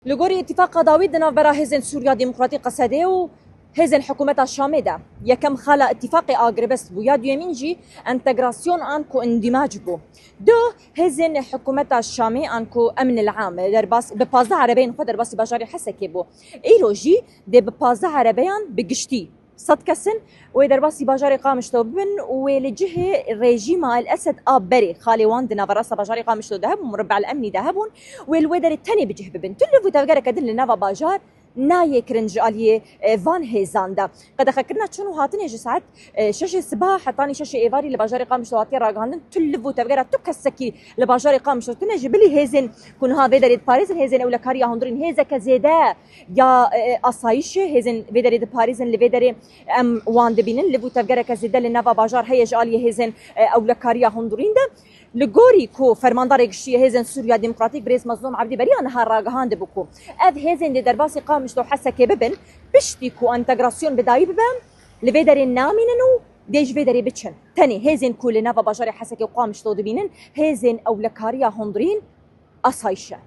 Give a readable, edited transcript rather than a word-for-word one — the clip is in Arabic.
لغوري اتفاق داوود نافبرا هزن سوريا ديمقراطي قصدي و هزن حكومة الشامي ده يكم خلا اتفاق اغربس بويا ديمينجي انتغراسيون انكو اندماج بو دو هزن حكومة الشامي انكو امن العام درباس ببازا عربين خو درباس بجاري حسكي بو ايروجي دي ببازا عربيان بقشتي صد كسن ودرباسي باجاري قامشتو بن ولجهه ريجيم الاسد بري خالي واند نافراسا باجاري قامشتو ذهب ومربع الامني ذهبون والودر الثاني بجه ببن تلفو تفقر كدن لنافا باجار ناي كرنج الي فان هيزاندا قد خكرنا شنو هاتني جسعت شاشه صباح حطاني شاشه ايفاري لباجاري قامشتو هاتي راغاندن تلفو تفقر تكسكي لباجاري قامشتو تنجي بلي هيزن كون ها بدر باريس هيزن اولا كاريا هندرين هيزا كزيدا يا اصايش هيزن بدر باريس اللي بدر ام واند بينن لبو تفقر كزيدا لنافا باجار هيج الي هيزن اولا كاريا هندرين ده لغوري كو فرماندار قشيه هيزن سوريا ديمقراطيك بريز مظلوم عبدي بري انا راغاند بكو اذ هيزن دي درباسي قامشتو حسكي ببن بشتيكو انتغراسيون بداي ببن لبدر ناميننو ديج بدري بتشن تاني هيزن كل نافا باجاري حسكي وقامشتو دبينن هيزن اولا كاريا هندرين اصايشه